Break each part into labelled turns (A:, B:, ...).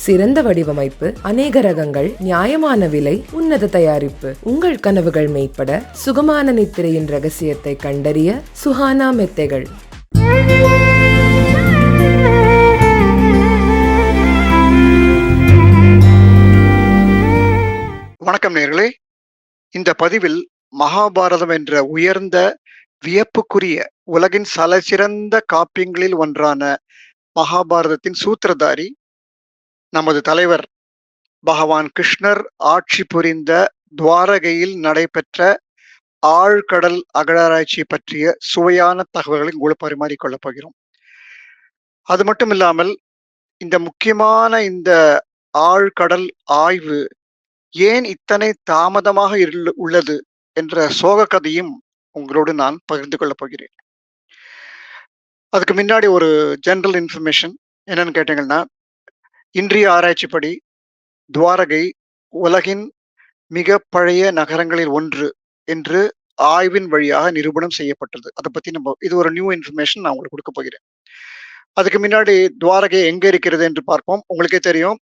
A: சிறந்த வடிவமைப்பு, அநேக ரகங்கள், நியாயமான விலை, உன்னத தயாரிப்பு. உங்கள் கனவுகள் மெய்ப்பட சுகமான நித்திரையின் ரகசியத்தை கண்டறிய சுஹானா மெத்தைகள்.
B: வணக்கம் நேயர்களே. இந்த பதிவில் மகாபாரதம் என்ற உயர்ந்த வியப்புக்குரிய உலகின் சிறந்த காப்பியங்களில் ஒன்றான மகாபாரதத்தின் சூத்திரதாரி நமது தலைவர் பகவான் கிருஷ்ணர் ஆட்சி புரிந்த துவாரகையில் நடைபெற்ற ஆழ்கடல் அகழாராய்ச்சி பற்றிய சுவையான தகவல்களை உங்களுக்கு பரிமாறிக்கொள்ளப் போகிறோம். அது மட்டும் இல்லாமல் இந்த முக்கியமான இந்த ஆழ்கடல் ஆய்வு ஏன் இத்தனை தாமதமாக உள்ளது என்ற சோக கதையும் உங்களோடு நான் பகிர்ந்து கொள்ளப் போகிறேன். அதுக்கு முன்னாடி ஒரு ஜெனரல் இன்ஃபர்மேஷன் என்னன்னு கேட்டீங்கன்னா, இன்றைய ஆராய்ச்சிப்படி துவாரகை உலகின் மிக பழைய நகரங்களில் ஒன்று என்று ஆய்வின் வழியாக நிரூபணம் செய்யப்பட்டது. அதை பத்தி இது ஒரு நியூ இன்ஃபர்மேஷன் நான் உங்களுக்கு கொடுக்க போகிறேன். அதுக்கு முன்னாடி துவாரகை எங்க இருக்கிறது என்று பார்ப்போம். உங்களுக்கே தெரியும்,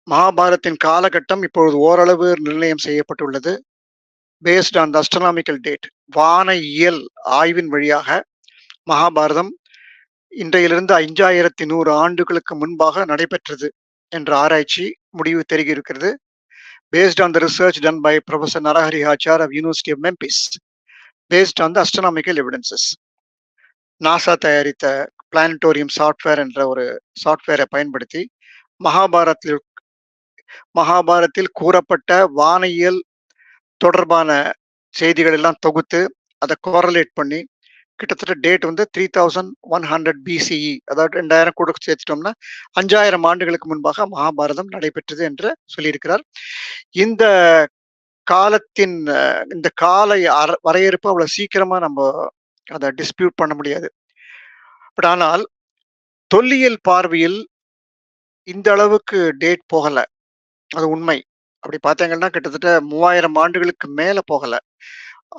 B: மகாபாரதத்தின் காலகட்டம் இப்பொழுது ஓரளவு நிர்ணயம் செய்யப்பட்டுள்ளது. Paste on the astronomical date, வானியல் ஆய்வின் வழியாக மகாபாரதம் இன்றையிலிருந்து 5100 ஆண்டுகளுக்கு முன்பாக நடைபெற்றது என்ற ஆராய்ச்சி முடிவு தெரிவிக்கிறது. Based on the research done by professor Narahari Achar of university of Memphis, based on the astronomical evidences. NASA தயாரித்த பிளானட்டோரியம் சாஃப்ட்வேர் என்ற ஒரு சாஃப்ட்வேரை பயன்படுத்தி மகாபாரத்தில் கூறப்பட்ட வானியல் தொடர்பான செய்திகள் எல்லாம் தொகுத்து அதை கோரலேட் பண்ணி கிட்டத்தட்ட டேட் வந்து 3100 BCE, அதாவது 2000 கூட சேர்த்துட்டோம்னா 5000 ஆண்டுகளுக்கு முன்பாக மகாபாரதம் நடைபெற்றது என்று சொல்லியிருக்கிறார். இந்த காலத்தின் இந்த கால வரையறுப்பு அவ்வளவு சீக்கிரமா நம்ம அதை டிஸ்பியூட் பண்ண முடியாது. பட் ஆனால் தொல்லியல் பார்வையில் இந்த அளவுக்கு டேட் போகல, அது உண்மை. அப்படி பார்த்தீங்கன்னா கிட்டத்தட்ட 3000 ஆண்டுகளுக்கு மேல போகல.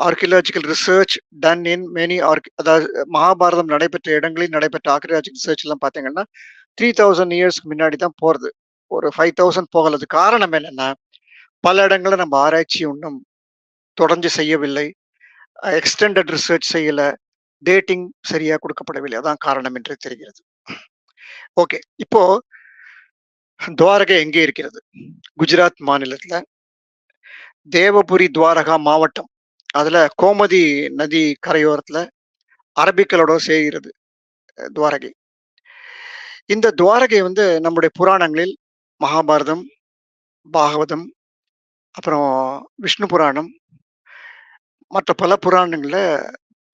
B: Archaeological research done in many அதாவது மகாபாரதம் நடைபெற்ற இடங்களில் நடைபெற்ற ஆர்கியலாஜிக்கல் ரிசர்ச் எல்லாம் பார்த்தீங்கன்னா 3000 இயர்ஸ்க்கு முன்னாடி தான் போறது. ஒரு 5000 போகலது. காரணம் என்னன்னா, பல இடங்களில் நம்ம ஆராய்ச்சி ஒன்றும் தொடர்ந்து செய்யவில்லை, எக்ஸ்டெண்டட் ரிசர்ச் செய்யல, டேட்டிங் சரியா கொடுக்கப்படவில்லை. அதான் காரணம் என்று தெரிகிறது. ஓகே, இப்போ துவாரகை எங்கே இருக்கிறது? குஜராத் மாநிலத்துல தேவபுரி துவாரகா மாவட்டம், அதுல கோமதி நதி கரையோரத்துல அரபிக்கலோட சேர்கிறது துவாரகை. இந்த துவாரகை வந்து நம்முடைய புராணங்களில் மகாபாரதம், பாகவதம், அப்புறம் விஷ்ணு புராணம், மற்ற பல புராணங்கள்ல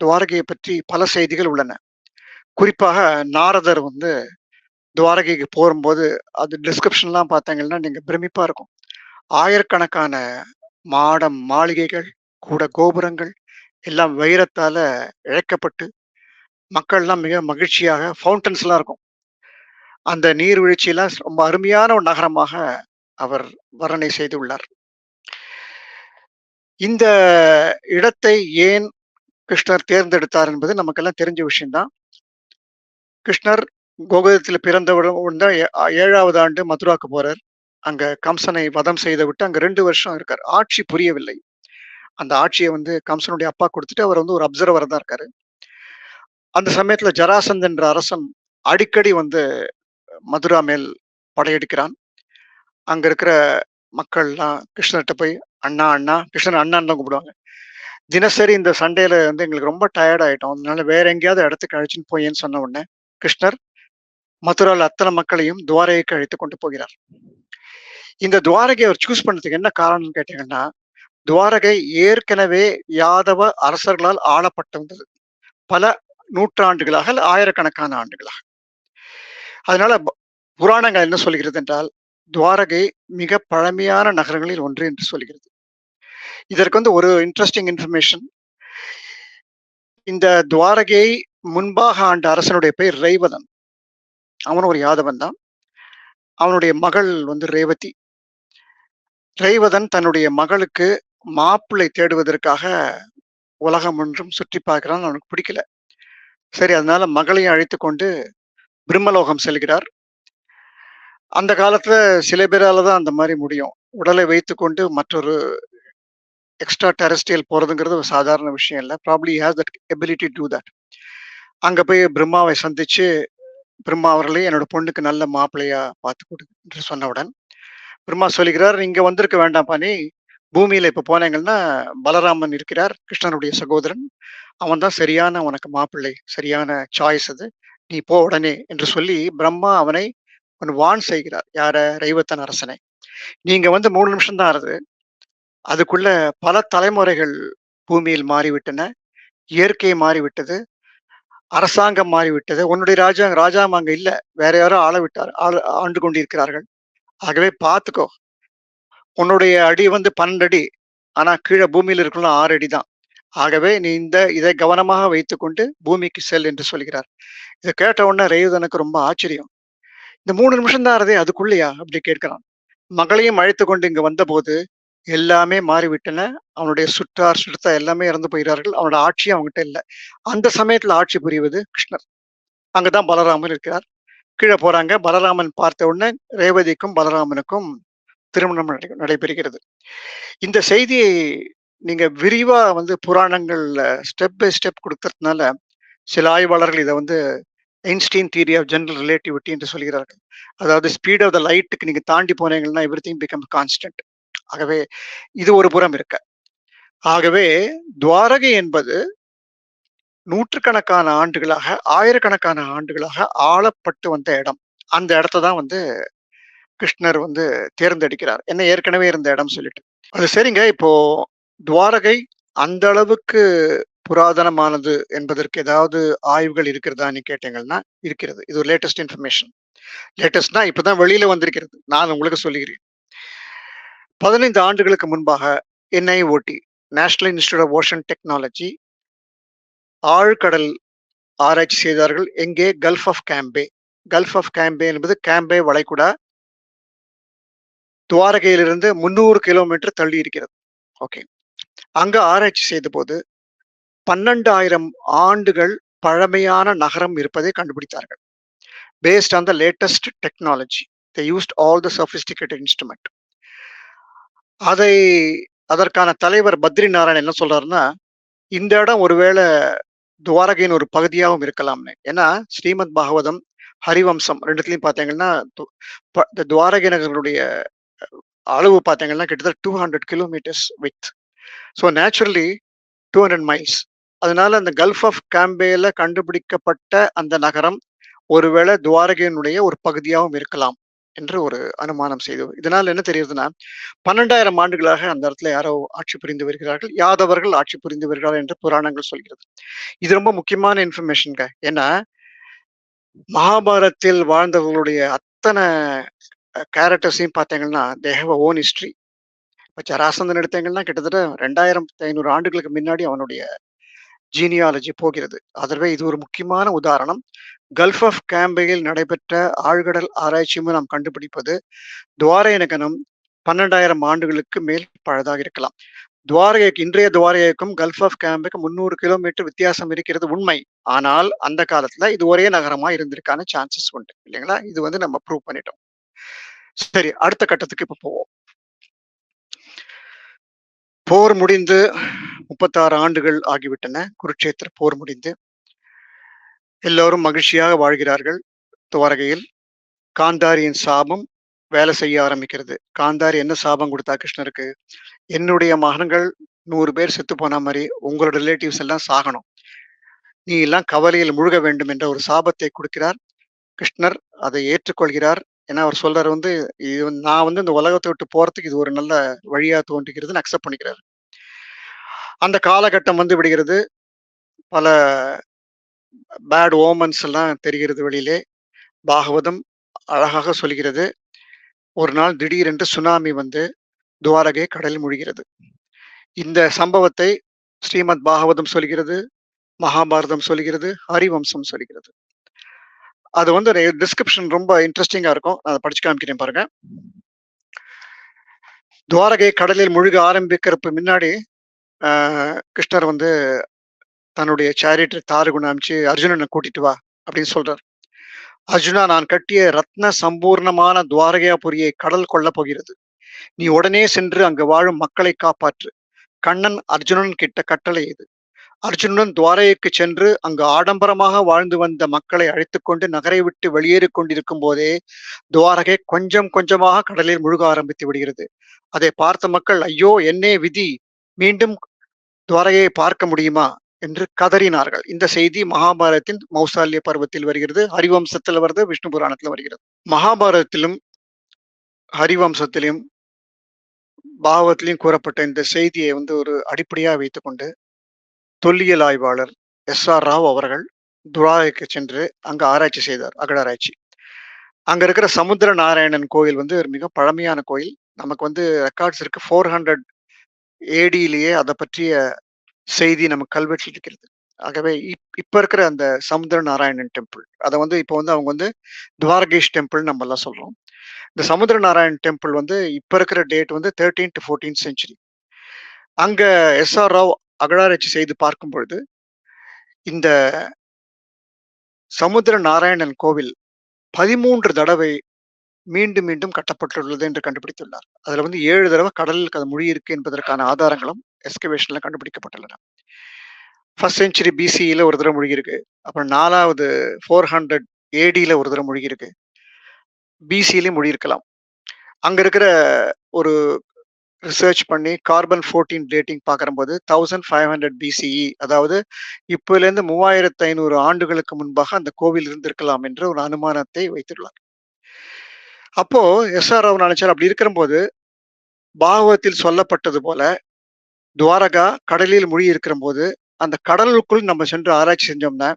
B: துவாரகையை பற்றி பல செய்திகள் உள்ளன. குறிப்பாக நாரதர் வந்து துவாரகைக்கு போகும்போது அது டிஸ்கிரிப்ஷன்லாம் பார்த்தீங்கன்னா நீங்க பிரமிப்பா இருக்கும். ஆயிரக்கணக்கான மாடம், மாளிகைகள், கூட கோபுரங்கள் எல்லாம் வைரத்தால இழைக்கப்பட்டு மக்கள்லாம் மிக மகிழ்ச்சியாக, ஃபவுண்டன்ஸ் எல்லாம் இருக்கும். அந்த நீர்வீழ்ச்சியெல்லாம் ரொம்ப அருமையான ஒரு நகரமாக அவர் வர்ணனை செய்துள்ளார். இந்த இடத்தை ஏன் கிருஷ்ணர் தேர்ந்தெடுத்தார் என்பது நமக்கெல்லாம் தெரிஞ்ச விஷயம்தான். கிருஷ்ணர் கோகுலத்தில் பிறந்தவுடன் 7வது ஆண்டு மதுராக்கு போறார். அங்க கம்சனை வதம் செய்து விட்டு அங்க 2 வருஷம் இருக்கார். ஆட்சி புரியவில்லை. அந்த ஆட்சியை வந்து கம்சனுடைய அப்பா கொடுத்துட்டு அவர் வந்து ஒரு அப்சர்வர் தான் இருக்காரு. அந்த சமயத்துல ஜராசந்த் என்ற அரசன் அடிக்கடி வந்து மதுரா மேல் படையெடுக்கிறான். அங்க இருக்கிற மக்கள்லாம் கிருஷ்ணர்கிட்ட போய் அண்ணா அண்ணா, கிருஷ்ணன் அண்ணான்னு தான் கூப்பிடுவாங்க. தினசரி இந்த சண்டையில வந்து எங்களுக்கு ரொம்ப டயர்ட் ஆயிட்டோம், அதனால வேற எங்கேயாவது இடத்துக்கு அழைச்சின்னு போயேன்னு சொன்ன உடனே கிருஷ்ணர் மதுராவில் அத்தனை மக்களையும் துவாரகைக்கு அழைத்து கொண்டு போகிறார். இந்த துவாரகை அவர் சூஸ் பண்ணதுக்கு என்ன காரணம்னு கேட்டீங்கன்னா, துவாரகை ஏற்கனவே யாதவ அரசர்களால் ஆளப்பட்டு வந்தது பல நூற்றாண்டுகளாக, ஆயிரக்கணக்கான ஆண்டுகளாக. அதனால புராணங்கள் என்ன சொல்கிறது என்றால், துவாரகை மிக பழமையான நகரங்களில் ஒன்று என்று சொல்கிறது. இதற்கு வந்து ஒரு இன்ட்ரெஸ்டிங் இன்ஃபர்மேஷன். இந்த துவாரகையை முன்பாக ஆண்ட அரசனுடைய பெயர் ரேவதன். அவன் ஒரு யாதவன் தான். அவனுடைய மகள் வந்து ரேவதி. ரேவதன் தன்னுடைய மகளுக்கு மாப்பிள்ளை தேடுவதற்காக உலகம் ஒன்றும் சுற்றி பார்க்கிறான். அவனுக்கு பிடிக்கல. சரி, அதனால மகளையும் அழைத்து கொண்டு பிரம்மலோகம் செல்கிறார். அந்த காலத்துல சில பேரால தான் அந்த மாரி முடியும். உடலை வைத்துக்கொண்டு மற்றொரு எக்ஸ்ட்ரா டெரெஸ்ட்ரியல் போறதுங்கிறது ஒரு சாதாரண விஷயம் இல்ல. Probably he has that ability to do that. அங்க போய் பிரம்மாவை சந்திச்சு, பிரம்மா அவர்களே என்னோட பொண்ணுக்கு நல்ல மாப்பிள்ளையா பார்த்து குடு என்று சொன்னவுடன், பிரம்மா சொல்லுகிறார், "இங்க வந்திருக்க வேண்டாம்ப்பா நீ. பூமியில இப்ப போனீங்கன்னா, பலராமன் இருக்கிறார், கிருஷ்ணனுடைய சகோதரன். அவன் தான் சரியான உனக்கு மாப்பிள்ளை. சரியான சாய்ஸ் அது. நீ போ உடனே" என்று சொல்லி பிரம்மா அவனை வார்ன் செய்கிறார். யார? ரைவத்தன் அரசனை. "நீங்க வந்து 3 நிமிஷம் தான் ஆகுது. அதுக்குள்ள பல தலைமுறைகள் பூமியில் மாறிவிட்டன. இயற்கை மாறிவிட்டது. அரசாங்கம் மாறிவிட்டது. உன்னுடைய ராஜாவும் அங்க இல்ல. வேற யாரோ ஆண்டு கொண்டிருக்கிறார்கள். ஆகவே பார்த்துக்கோ. உன்னுடைய அடி வந்து 12 அடி. ஆனா கீழ பூமியில இருக்கிறவங்க 6 அடி தான். ஆகவே நீ இதை கவனமாக வைத்துக்கொண்டு பூமிக்கு செல்" என்று சொல்கிறார். இத கேட்ட உடனே ரேவதனுக்கு ரொம்ப ஆச்சரியம். "இந்த 3 நிமிஷம் தான் ஆறதே, அதுக்குள்ளயா?" அப்படி கேட்கிறான். மகளையும் அழைத்துக் கொண்டு இங்கு வந்தபோது எல்லாமே மாறிவிட்டன. அவனுடைய சுற்றார், சுற்றத்தார் எல்லாமே இறந்து போகிறார்கள். அவனோட ஆட்சியும் அவன்கிட்ட இல்ல. அந்த சமயத்துல ஆட்சி புரிவது கிருஷ்ணர். அங்கதான் பலராமன் இருக்கிறார். கீழ போறாங்க. பலராமன் பார்த்த உடனே ரேவதிக்கும் பலராமனுக்கும் திருமணம் நடைபெறுகிறது. இந்த செய்தியை நீங்க விரிவா வந்து புராணங்கள்ல ஸ்டெப் பை ஸ்டெப் குடுக்கறதுனால, சில ஆய்வாளர்கள் இத வந்து Einstein theory of general relativity என்று சொல்கிறார்கள். அதாவது ஸ்பீட் ஆஃப் த லைட்டுக்கு நீங்க தாண்டி போனீங்கன்னா எவ்ரிதிங் பிகம் கான்ஸ்டன்ட். ஆகவே இது ஒரு புறம் இருக்க. ஆகவே துவாரகை என்பது நூற்றுக்கணக்கான ஆண்டுகளாக, ஆயிரக்கணக்கான ஆண்டுகளாக ஆளப்பட்டு வந்த இடம். அந்த இடத்த தான் வந்து கிருஷ்ணர் வந்து தேர்ந்தெடுக்கிறார். என்ன ஏற்கனவே இருந்த இடம் சொல்லிட்டு. அது சரிங்க. இப்போ துவாரகை அந்த அளவுக்கு புராதனமானது என்பதற்கு ஏதாவது ஆய்வுகள் இருக்கிறதான்னு கேட்டீங்கன்னா, இருக்கிறது. இது ஒரு லேட்டஸ்ட் இன்ஃபர்மேஷன். லேட்டஸ்ட்னா இப்பதான் வெளியில வந்திருக்கிறது. நான் உங்களுக்கு சொல்லுகிறேன். 15 ஆண்டுகளுக்கு முன்பாக NIOT, National Institute of Ocean Technology ஆழ்கடல் ஆராய்ச்சி செய்தார்கள். எங்கே? Gulf of Cambay. Gulf of Cambay என்பது கேம்பே வளைகுடா. துவாரகையிலிருந்து 300 கிலோமீட்டர் தள்ளி இருக்கிறது. ஓகே. அங்க ஆராய்ச்சி செய்தபோது 12,000 ஆண்டுகள் பழமையான நகரம் இருப்பதை கண்டுபிடித்தார்கள். Based on the latest technology. They used all the sophisticated instrument. அதை அதற்கான தலைவர் பத்ரி நாராயண் என்ன சொல்றாருன்னா, இந்த இடம் ஒருவேளை துவாரகையின் ஒரு பகுதியாகவும் இருக்கலாம்னு. ஏன்னா ஸ்ரீமத் பாகவதம், ஹரிவம்சம் 2த்துலயும் பார்த்தீங்கன்னா, இந்த துவாரகை நகர்களுடைய அளவு பார்த்தீங்கன்னா கிட்டத்தட்ட 200 kilometres with. So naturally 200 miles. அதனால அந்த கல்ஃப் ஆஃப் கேம்பேல கண்டுபிடிக்கப்பட்ட அந்த நகரம் ஒருவேளை துவாரகையினுடைய ஒரு பகுதியாகவும் இருக்கலாம் என்று ஒரு அனுமானம் செய்து. இதனால் என்ன தெரியுதுன்னா, 12,000 ஆண்டுகளாக அந்த இடத்துல யாரோ ஆட்சி புரிந்து வருகிறார்கள். யாதவர்கள் ஆட்சி புரிந்து வருகிறார்கள் என்று புராணங்கள் சொல்கிறது. இது ரொம்ப முக்கியமான இன்ஃபர்மேஷன்ங்க. ஏன்னா மகாபாரத்தில் வாழ்ந்தவர்களுடைய அத்தனை கேரக்டர்ஸையும் பார்த்தீங்கன்னா, they have a own history. இப்ப ஜராசந்தன் எடுத்தீங்கன்னா கிட்டத்தட்ட 2500 ஆண்டுகளுக்கு முன்னாடி அவனுடைய ஜீனியாலஜி போகிறது. ஆகவே இது ஒரு முக்கியமான உதாரணம். கல்ஃப் ஆஃப் கேம்பேயில் நடைபெற்ற ஆழ்கடல் ஆராய்ச்சியும் நாம் கண்டுபிடிப்பது துவாரகை நகரம் 12,000 ஆண்டுகளுக்கு மேல் பழதாக இருக்கலாம். இன்றைய துவாரகைக்கும் கல்ஃப் ஆஃப் கேம்புக்கும் 300 கிலோமீட்டர் வித்தியாசம் இருக்கிறது உண்மை. ஆனால் அந்த காலத்துல இது ஒரே நகரமா இருந்திருக்கான சான்சஸ் உண்டு இல்லைங்களா? இது வந்து நம்ம ப்ரூவ் பண்ணிட்டோம். சரி, அடுத்த கட்டத்துக்கு இப்ப போவோம். போர் முடிந்து 36 ஆண்டுகள் ஆகிவிட்டன. குருட்சேத்திர போர் முடிந்து எல்லோரும் மகிழ்ச்சியாக வாழ்கிறார்கள் துவாரகையில். காந்தாரியின் சாபம் வேலை செய்ய ஆரம்பிக்கிறது. காந்தாரி என்ன சாபம் கொடுத்தா கிருஷ்ணருக்கு? என்னுடைய மகன்கள் 100 பேர் செத்து போன மாதிரி உங்களோட ரிலேட்டிவ்ஸ் எல்லாம் சாகணும். நீ எல்லாம் கவலையில் முழுக வேண்டும் என்ற ஒரு சாபத்தை கொடுக்கிறார். கிருஷ்ணர் அதை ஏற்றுக்கொள்கிறார். ஏன்னா அவர் சொல்றாரு வந்து, நான் வந்து இந்த உலகத்தை விட்டு போறதுக்கு இது ஒரு நல்ல வழியா தோன்றுகிறதுன்னு அக்செப்ட் பண்ணிக்கிறார். அந்த காலகட்டம் வந்து விடுகிறது. பல பேட் ஓமன்ஸ் எல்லாம் தெரிகிறது வெளியிலே. பாகவதம் அழகாக சொல்கிறது. ஒரு நாள் திடீரென்று சுனாமி வந்து துவாரகை கடலில் மூழ்கிறது. இந்த சம்பவத்தை ஸ்ரீமத் பாகவதம் சொல்கிறது, மகாபாரதம் சொல்கிறது, ஹரிவம்சம் சொல்கிறது. அது வந்து டிஸ்கிரிப்ஷன் ரொம்ப இன்ட்ரெஸ்டிங்கா இருக்கும். அதை படிச்சு காமிக்கிறேன் பாருங்க. துவாரகை கடலில் முழுக ஆரம்பிக்கிறதுக்கு முன்னாடி கிருஷ்ணர் வந்து தன்னுடைய சேரியட் தாரகுணம் அனுப்பிச்சு அர்ஜுனனை கூட்டிட்டு வா அப்படின்னு சொல்றார். அர்ஜுனா, நான் கட்டிய ரத்ன சம்பூர்ணமான துவாரகாபுரியை கடல் கொள்ளப் போகிறது. நீ உடனே சென்று அங்கு வாழும் மக்களை காப்பாற்று. கண்ணன் அர்ஜுனன் கிட்ட கட்டளை இது. அர்ஜுனன் துவாரகைக்கு சென்று அங்கு ஆடம்பரமாக வாழ்ந்து வந்த மக்களை அழைத்துக்கொண்டு நகரை விட்டு வெளியேறிக் கொண்டிருக்கும் போதே துவாரகை கொஞ்சம் கொஞ்சமாக கடலில் முழுக ஆரம்பித்து விடுகிறது. அதை பார்த்த மக்கள், ஐயோ என்னே விதி, மீண்டும் துவாரகையை பார்க்க முடியுமா என்று கதறினார்கள். இந்த செய்தி மகாபாரதத்தின் மௌசால்ய பருவத்தில் வருகிறது, ஹரிவம்சத்தில் வருது, விஷ்ணு புராணத்தில் வருகிறது. மகாபாரதத்திலும் ஹரிவம்சத்திலும் பாகவத்திலையும் கூறப்பட்ட இந்த செய்தியை ஒரு அடிப்படையாக வைத்துக்கொண்டு தொல்லியல் ஆய்வாளர் எஸ்.ஆர். ராவ் அவர்கள் துவாரகைக்கு சென்று அங்கு ஆராய்ச்சி செய்தார், அகழாராய்ச்சி. அங்க இருக்கிற சமுத்திர நாராயணன் கோயில் ஒரு மிக பழமையான கோயில். நமக்கு ரெக்கார்ட்ஸ் இருக்கு. 400 ஏடியிலேயே அதை பற்றிய செய்தி நம்ம கல்வெட்டில் இருக்கிறது. ஆகவே இப்ப இருக்கிற அந்த சமுத்திர நாராயணன் டெம்பிள், அதை இப்போ அவங்க துவாரகேஷ் டெம்பிள் நம்ம எல்லாம் சொல்றோம். இந்த சமுத்திர நாராயண் டெம்பிள் இப்ப இருக்கிற date 13th to 14th century. அங்க எஸ்.ஆர். ராவ் அகழாராய்ச்சி செய்து பார்க்கும் பொழுது இந்த சமுத்திர நாராயணன் கோவில் 13 தடவை மீண்டும் மீண்டும் கட்டப்பட்டுள்ளது என்று கண்டுபிடித்துள்ளார். அதுல 7 தடவை கடலில் அது மூழ்கி இருக்கு என்பதற்கான ஆதாரங்களும் எஸ்கவேஷன்ல கண்டுபிடிக்கப்பட்டுள்ளன. ஃபர்ஸ்ட் செஞ்சுரி பிசிஇல ஒரு தடவை மூழ்கி இருக்கு. அப்புறம் 4வது 400 ஏடியில ஒரு தடவை மூழ்கி இருக்கு. பிசியிலையும் மூழ்கி இருக்கலாம். அங்க இருக்கிற ஒரு ரிசர்ச் பண்ணி கார்பன் 14 டேட்டிங் பார்க்கும்போது 1500 பிசிஇ, அதாவது இப்போலேருந்து 3500 ஆண்டுகளுக்கு முன்பாக அந்த கோவில் இருந்திருக்கலாம் என்ற ஒரு அனுமானத்தை வைத்துள்ளார். அப்போ எஸ்.ஆர். ராவ் நினைச்சார், அப்படி இருக்கிறபோது பாகவத்தில் சொல்லப்பட்டது போல துவாரகா கடலில் மூழ்கி இருக்கிற போது அந்த கடலுக்குள் நம்ம சென்று ஆராய்ச்சி செஞ்சோம்னா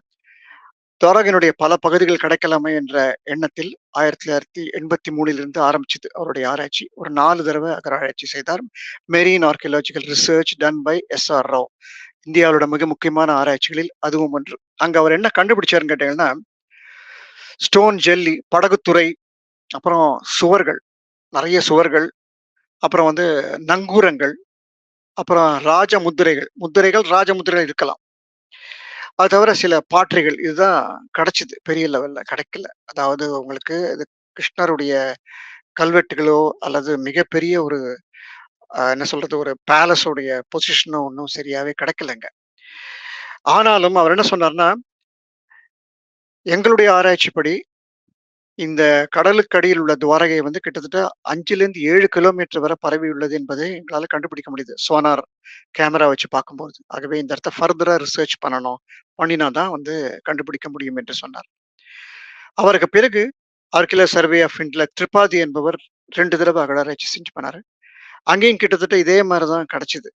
B: துவாரகனுடைய பல பகுதிகள் கிடைக்கலாமே என்ற எண்ணத்தில் 1983 ஆரம்பிச்சது அவருடைய ஆராய்ச்சி. ஒரு 4 தடவை அகராய்ச்சி செய்தார். Marine archaeological research done by S R. Rao. இந்தியாவோட மிக முக்கியமான ஆராய்ச்சிகளில் அதுவும் ஒன்று. அங்க அவர் என்ன கண்டுபிடிச்சாருன்னு கேட்டீங்கன்னா, ஸ்டோன் ஜெல்லி, படகுத்துறை, அப்புறம் சுவர்கள், நிறைய சுவர்கள், அப்புறம் நங்கூரங்கள், அப்புறம் ராஜ முத்திரைகள், ராஜ முத்திரைகள் இருக்கலாம். அது தவிர சில பாற்றைகள், இதுதான் கிடைச்சது. பெரிய லெவல்ல கிடைக்கல. அதாவது உங்களுக்கு இது கிருஷ்ணருடைய கல்வெட்டுகளோ அல்லது மிகப்பெரிய ஒரு என்ன சொல்றது, ஒரு பேலஸோடைய பொசிஷனோ ஒன்றும் சரியாவே கிடைக்கலங்க. ஆனாலும் அவர் என்ன சொன்னார்னா, எங்களுடைய ஆராய்ச்சிப்படி இந்த கடலுக்கு அடியில் உள்ள துவாரகை கிட்டத்தட்ட 5லேருந்து 7 கிலோமீட்டர் வரை பரவி உள்ளது என்பதை எங்களால கண்டுபிடிக்க முடியுது, சோனார் கேமரா வச்சு பார்க்கும்போது. ஆகவே இந்த இடத்த ஃபர்தரா ரிசர்ச் பண்ணணும், பண்ணினாதான் கண்டுபிடிக்க முடியும் என்று சொன்னார். அவருக்கு பிறகு ஆர்கியலர் சர்வே ஆஃப் இந்தியா திரிபாதி என்பவர் 2 தடவை அகழாராய்ச்சி செஞ்சு பண்ணாரு. அங்கேயும் கிட்டத்தட்ட இதே மாதிரிதான் கிடைச்சது.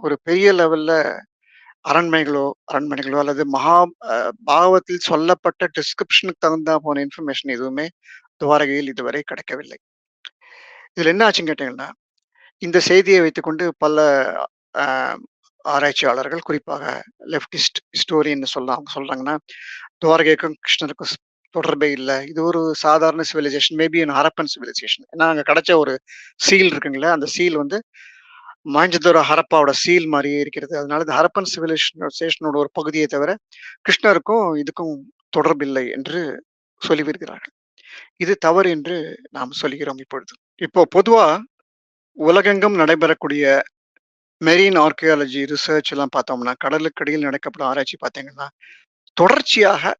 B: ஒரு பெரிய லெவல்ல அரண்மனைகளோ அல்லது பாகவத்தில் சொல்லப்பட்ட டிஸ்கிரிப்ஷனுக்கு தகுந்தா போன இன்ஃபர்மேஷன் எதுவுமே துவாரகையில் இதுவரை கிடைக்கவில்லை. இதுல என்ன ஆச்சுன்னு கேட்டீங்கன்னா, இந்த செய்தியை வைத்துக்கொண்டு பல ஆராய்ச்சியாளர்கள், குறிப்பாக லெப்டிஸ்ட் ஹிஸ்டோரியன் அவங்க சொல்றாங்கன்னா, துவாரகைக்கும் கிருஷ்ணருக்கும் தொடர்பே இல்லை, இது ஒரு சாதாரண சிவிலைசேஷன், மேபி ஹரப்பன் சிவிலைசேஷன். ஏன்னா அங்க கிடைச்ச ஒரு சீல் இருக்குங்களா, அந்த சீல் மாஞ்சதோர ஹரப்பாவோட சீல் மாதிரியே இருக்கிறது. அதனால இந்த ஹரப்பன் சிவிலைசேஷனோட ஒரு பகுதியை தவிர கிருஷ்ணருக்கும் இதுக்கும் தொடர்பில்லை என்று சொல்லி வருகிறார்கள். இது தவறு என்று நாம் சொல்கிறோம். இப்போ பொதுவா உலகெங்கும் நடைபெறக்கூடிய மெரீன் ஆர்கியாலஜி ரிசர்ச் எல்லாம் பார்த்தோம்னா, கடலுக்கடியில் நடக்கப்படும் ஆராய்ச்சி பார்த்தீங்கன்னா, தொடர்ச்சியாக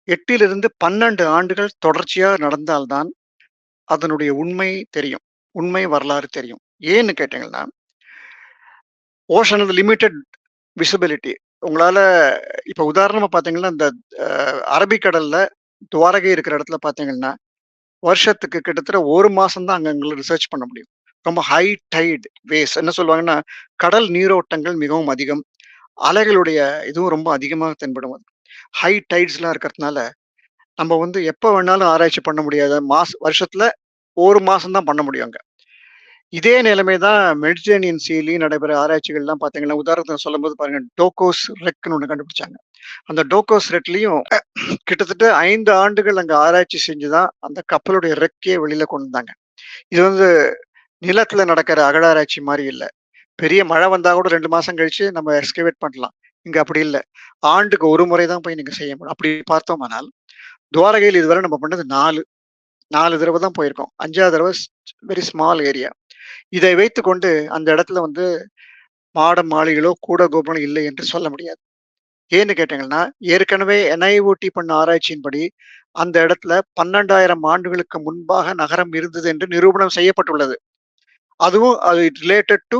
B: 8லிருந்து 12 ஆண்டுகள் தொடர்ச்சியாக நடந்தால்தான் அதனுடைய உண்மை தெரியும், உண்மை வரலாறு தெரியும். ஏன்னு கேட்டீங்கன்னா, ஓஷன் லிமிட்டெட் விசிபிலிட்டி. உங்களால இப்ப உதாரணமா பாத்தீங்கன்னா, இந்த அரபிக்கடல்ல துவாரகை இருக்கிற இடத்துல பாத்தீங்கன்னா, வருஷத்துக்கு கிட்டத்தட்ட 1 மாசம் தான் அங்க ரிசர்ச் பண்ண முடியும். ரொம்ப ஹை டைட் வேஸ், என்ன சொல்லுவாங்கன்னா, கடல் நீரோட்டங்கள் மிகவும் அதிகம், அலைகளுடைய இதுவும் ரொம்ப அதிகமாக தென்படும். ஹை டைட்ஸ் எல்லாம் இருக்கிறதுனால நம்ம எப்ப வேணாலும் ஆராய்ச்சி பண்ண முடியாத, வருஷத்துல 1 மாசம் தான் பண்ண முடியும் அங்க. இதே நிலைமை தான் மெடிட்டரேனியன் சீலையும் நடைபெற ஆராய்ச்சிகள்லாம் பார்த்தீங்கன்னா, உதாரணத்துக்கு சொல்லும்போது பாருங்க, டோகோஸ் ரெக்னு ஒண்ணு கண்டுபிடிச்சாங்க. அந்த டோகோஸ் ரெக்லயும் கிட்டத்தட்ட 5 ஆண்டுகள் அங்க ஆராய்ச்சி செஞ்சுதான் அந்த கப்பலுடைய ரெக்கையை வெளியில கொண்டு வந்தாங்க. இது நிலத்துல நடக்கிற அகழாராய்ச்சி மாதிரி இல்ல. பெரிய மழை வந்தா கூட 2 மாசம் கழிச்சு நம்ம எக்ஸ்கவேட் பண்ணலாம். இங்க அப்படி இல்ல. ஆண்டுக்கு ஒரு முறை தான் போய் நீங்க செய்ய முடியும். அப்படி பார்த்தோமானால் துவாரகையில் இதுவரை நம்ம பண்ணது 4 தடவை தான் போயிருக்கோம். 5வது தடவை வெரி ஸ்மால் ஏரியா. இதை வைத்துக்கொண்டு அந்த இடத்துல வந்து மாட மாளிகைகளோ, கூட கோபுரம் இல்லை என்று சொல்ல முடியாது. ஏன்னு கேட்டீங்கன்னா, ஏற்கனவே NIOT பண்ண ஆராய்ச்சியின்படி, அந்த இடத்துல 12,000 ஆண்டுகளுக்கு முன்பாக நகரம் இருந்தது என்று நிரூபணம் செய்யப்பட்டுள்ளது. அதுவும் அது related to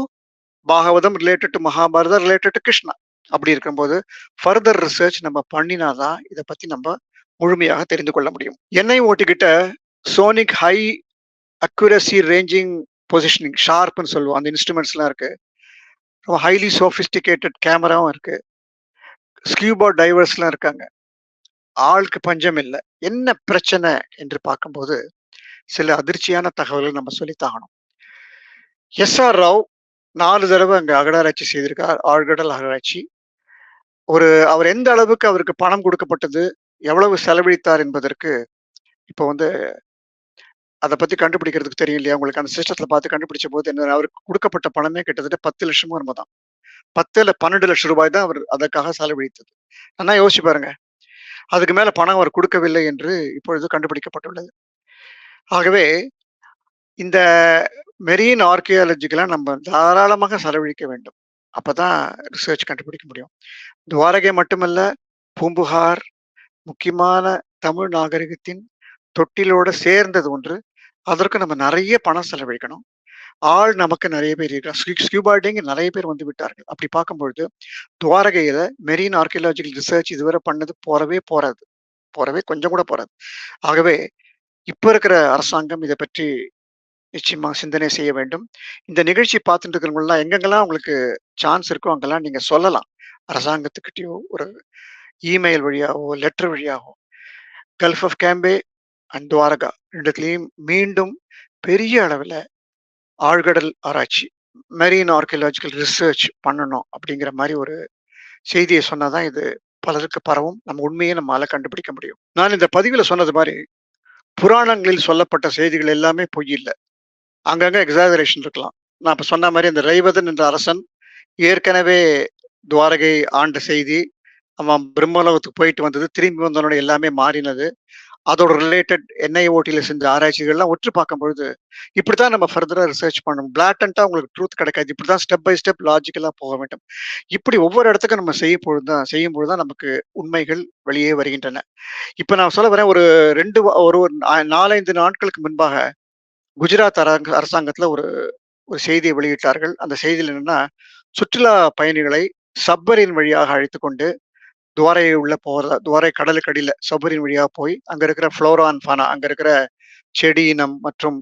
B: Bhagavatam, related to Mahabharatam, related to Krishna. அப்படி இருக்கும்போது, ஃபர்தர் ரிசர்ச் நம்ம பண்ணினா தான் இத பத்தி நம்ம முழுமையாக தெரிந்து கொள்ள முடியும். NIOT கிட்ட sonic high accuracy ranging positioning ஷார்ப்ன்னு சொல்லுவோம். அந்த இன்ஸ்ட்ருமெண்ட்ஸ்லாம் இருக்கு. ஹைலி சோபிஸ்டிகேட்டட் கேமராவும் இருக்கு. ஸ்கியூபா டைவர்ஸ்லாம் இருக்காங்க. ஆளுக்கு பஞ்சம் இல்ல. என்ன பிரச்சனை என்று பார்க்கும்போது, சில அதிர்ச்சியான தகவல்கள் நம்ம சொல்லித்தாகணும். எஸ்.ஆர். ராவ் 4 தடவ அங்க அகழாராய்ச்சி செய்திருக்கார். ஆழ்கடல் அகழாய்ச்சி. அவர் எந்த அளவுக்கு அவருக்கு பணம் கொடுக்கப்பட்டது, எவ்வளவு செலவழித்தார் என்பதற்கு இப்போ வந்து அத பத்தி கண்டுபிடிக்கிறதுக்கு தெரியும் இல்லையா? உங்களுக்கு அந்த சிஸ்டத்துல பார்த்து கண்டுபிடிச்சபோது என்ன அவருக்கு குடுக்கப்பட்ட பணமே கிட்டத்தட்ட 10,00,000 என்னமோ தான். 10 இல்ல 12,00,000 ரூபாய் தான் அவர் அதற்காக செலவழித்தது. நல்லா யோசிச்சு பாருங்க. அதுக்கு மேல பணம் அவர் கொடுக்கவில்லை என்று இப்பொழுது கண்டுபிடிக்கப்பட்டுள்ளது. ஆகவே இந்த மெரீன் ஆர்க்கியாலஜிக்கெல்லாம் நம்ம தாராளமாக செலவழிக்க வேண்டும். அப்பதான் ரிசர்ச் கண்டுபிடிக்க முடியும். துவாரகை மட்டுமல்ல, பூம்புகார் முக்கியமான தமிழ் நாகரிகத்தின் தொட்டிலோட சேர்ந்தது ஒன்று. அதற்கு நம்ம நெறைய பணம் செலவழிக்கணும். ஆள் நமக்கு நெறைய பேர் இருக்கிறார். ஸ்கியூபா டைவிங் நெறைய பேர் வந்து விட்டார்கள். அப்படி பார்க்கும்பொழுது, துவாரகையில மெரீன் ஆர்க்கியாலஜிக்கல் ரிசர்ச் இதுவரை பண்ணது போறவே கொஞ்சம் கூட போறாது. ஆகவே இப்ப இருக்கிற அரசாங்கம் இத பற்றி நிச்சயமா சிந்தனை செய்ய வேண்டும். இந்த நிகழ்ச்சி பார்த்துட்டு இருக்கிறவங்கலாம் எங்கெங்கெல்லாம் உங்களுக்கு சான்ஸ் இருக்கோ அங்கெல்லாம் நீங்க சொல்லலாம். அரசாங்கத்துக்கிட்டயோ, ஒரு இமெயில் வழியாவோ, லெட்டர் வழியாவோ. Gulf of Cambay and Dwarka 2த்துலயும் மீண்டும் பெரிய அளவுல ஆழ்கடல் ஆராய்ச்சி, மெரீன் ஆர்க்கியாலஜிக்கல் ரிசர்ச் பண்ணணும் அப்படிங்கிற மாரி ஒரு செய்திய சொன்னா தான் இது பலருக்கு பரவும். நம்ம உண்மைய நம்மால கண்டுபிடிக்க முடியும். நான் இந்த பதிவுல சொன்னது மாரி, புராணங்களில் சொல்லப்பட்ட செய்திகள் எல்லாமே பொய் இல்ல. அங்கங்க எக்ஸாஜரேஷன் இருக்கலாம். நான் இப்ப சொன்ன மாரி அந்த ரைவதன் என்ற அரசன் ஏற்கனவே துவாரகை ஆண்ட செய்தி, அவன் பிரம்மலோகத்துக்கு போயிட்டு வந்தது, திரும்பி வந்தோனே எல்லாமே மாறினது. அதோட ரிலேட்டட் NIOTல செஞ்ச ஆராய்ச்சிகள்லாம் ஒற்று பார்க்கும்பொழுது, இப்படித்தான் நம்ம ஃபர்தரா ரிசர்ச் பண்ணணும். பிளாட்டன்ட்டா உங்களுக்கு ட்ரூத் கிடைக்காது. இப்படித்தான் ஸ்டெப் பை ஸ்டெப் லாஜிக்கலா போக வேண்டும். இப்படி ஒவ்வொரு இடத்துக்கும் நம்ம செய்யும்பொழுது தான் நமக்கு உண்மைகள் வெளியே வருகின்றன. இப்ப நான் சொல்ல வரேன், ஒரு 2 ஒரு 4, 5 நாட்களுக்கு முன்பாக குஜராத் அரசாங்கத்துல ஒரு ஒரு செய்தியை வெளியிட்டார்கள். அந்த செய்தியில என்னன்னா, சுற்றுலா பயணிகளை சப்மரீன் வழியாக அழைத்துக் கொண்டு துவாரை கடலுக்கு அடியில சப்மரீன் வழியா போய் அங்க இருக்கிற ஃப்ளோரா அண்ட் ஃபானா, அங்க இருக்கிற செடி இனம் மற்றும்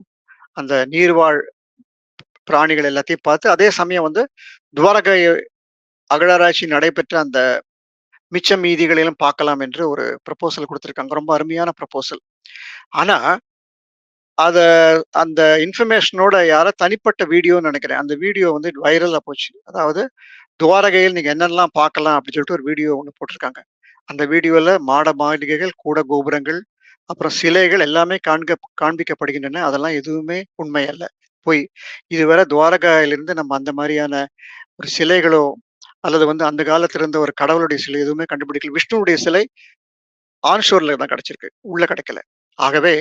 B: அந்த நீர்வாழ் பிராணிகள் எல்லாத்தையும் பார்த்து, அதே சமயம் வந்து துவாரகை அகழாராய்ச்சி நடைபெற்ற அந்த மிச்ச மீதிகளையும் பார்க்கலாம் என்று ஒரு ப்ரப்போசல் குடுத்திருக்காங்க. ரொம்ப அருமையான ப்ரப்போசல். ஆனா, அத அந்த இன்ஃபர்மேஷனோட யாரோ தனிப்பட்ட வீடியோன்னு நெனைக்கிறேன். அந்த வீடியோ வந்து வைரலா போச்சு. அதாவது துவாரகையில் நீங்க என்னெல்லாம் பார்க்கலாம் அப்படின்னு சொல்லிட்டு ஒரு வீடியோ ஒண்ணு போட்டிருக்காங்க. அந்த வீடியோல மாட மாளிகைகள், கூட கோபுரங்கள், அப்புறம் சிலைகள் எல்லாமே காண்பிக்கப்படுகின்றன. அதெல்லாம் எதுவுமே உண்மை அல்ல. பொய். இதுவரை துவாரகாயிலிருந்து நம்ம அந்த மாரியான ஒரு சிலைகளோ, அல்லது வந்து அந்த காலத்துல இருந்த ஒரு கடவுளுடைய சிலை எதுவுமே கண்டுபிடிக்கல. விஷ்ணுவுடைய சிலை ஆன்ஷோர்ல தான் கிடைச்சிருக்கு. உள்ள கிடைக்கல. ஆகவே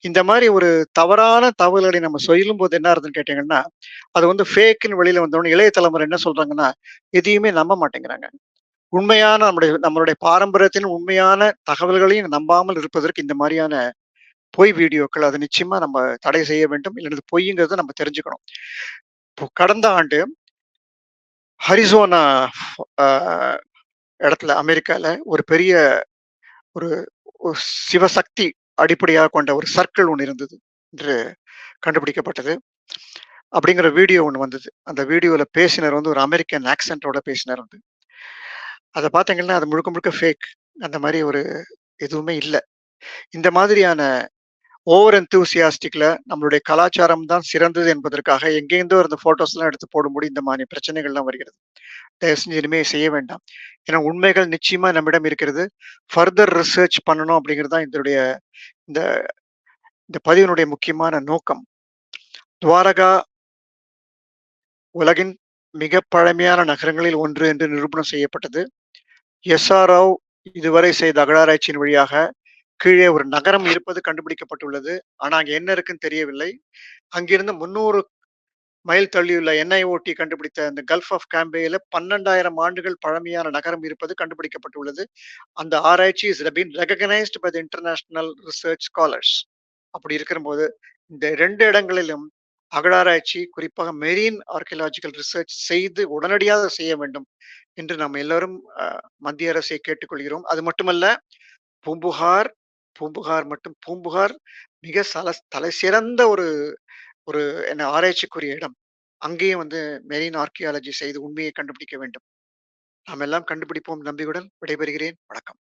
B: இந்த மாரி ஒரு தவறான தகவல்களை நம்ம சொல்லும்போது என்ன ஆகுதுன்னு கேட்டீங்கன்னா, அது வந்து ஃபேக்ன்னு வெளியில வந்தவுடனே இளைய தலைமுறை என்ன சொல்றாங்கன்னா, எதையுமே நம்ப மாட்டேங்கிறாங்க. உண்மையான நம்மளுடைய பாரம்பரியத்தின் உண்மையான தகவல்களையும் நம்பாமல் இருப்பதற்கு இந்த மாரியான பொய் வீடியோக்கள் அது நிச்சயமா நம்ம தடை செய்ய வேண்டும். இல்ல இது பொய்ங்கிறத நம்ம தெரிஞ்சுக்கணும். இப்போ கடந்த ஆண்டு ஹரிசோனா அ இடத்துல அமெரிக்கால ஒரு பெரிய ஒரு ஒரு சிவசக்தி அடிப்படையாக கொண்ட ஒரு சர்க்கிள் ஒண்ணு இருந்தது என்று கண்டுபிடிக்கப்பட்டது. அப்படிங்கிற வீடியோ ஒண்ணு வந்தது. அந்த வீடியோல பேசினவர் வந்து ஒரு அமெரிக்கன் ஆக்சென்ட்டோட பேசினார் வந்து. அத பார்த்தீங்கன்னா, அது முழுக்க முழுக்க ஃபேக். அந்த மாரி ஒரு எதுவுமே இல்ல. இந்த மாதிரியான ஓவர் எந்தூசியாஸ்டிக்ல நம்மளுடைய கலாச்சாரம் தான் சிறந்தது என்பதற்காக எங்கேருந்தோ இருந்த ஃபோட்டோஸ்லாம் எடுத்து போடும்போது இந்த மாரி பிரச்சனைகள்லாம் வருகிறது. தயவு செஞ்சு இனிமே செய்ய வேண்டாம். ஏன்னா உண்மைகள் நிச்சயமா நம்மிடம் இருக்கிறது. ஃபர்தர் ரிசர்ச் பண்ணணும் அப்படிங்கிறது தான் இந்த இந்த பதிவினுடைய முக்கியமான நோக்கம். துவாரகா உலகின் மிக பழமையான நகரங்களில் ஒன்று என்று நிரூபணம் செய்யப்பட்டது. எஸ்.ஆர். ராவ் இதுவரை செய்த அகழாராய்ச்சியின் வழியாக கீழே ஒரு நகரம் இருப்பது கண்டுபிடிக்கப்பட்டுள்ளது. ஆனா அங்க என்ன இருக்குன்னு தெரியவில்லை. அங்கிருந்து 300 மைல் தள்ளியுள்ள NIOT கண்டுபிடித்த அந்த கல்ஃப் ஆஃப் காம்பேல 12,000 ஆண்டுகள் பழமையான நகரம் இருப்பது கண்டுபிடிக்கப்பட்டுள்ளது. அந்த ஆராய்ச்சி is been recognised by the international research scholars. அப்படி இருக்கிறபோது இந்த 2 இடங்களிலும் அகழாராய்ச்சி, குறிப்பாக மெரீன் ஆர்க்கியலாஜிக்கல் ரிசர்ச் செய்து உடனடியாக செய்ய வேண்டும் என்று நாம் எல்லாரும் மத்திய அரசை கேட்டுக்கொள்கிறோம். அது மட்டுமல்ல, பூம்புகார் பூம்புகார் மிக தலை சிறந்த ஒரு ஒரு என்ன ஆராய்ச்சிக்குரிய இடம். அங்கேயும் வந்து மெரீன் ஆர்க்கியாலஜி செய்து உண்மையை கண்டுபிடிக்க வேண்டும். நாம் எல்லாம் கண்டுபிடிப்போம் நம்பிக்கையுடன் விடைபெறுகிறேன். வணக்கம்.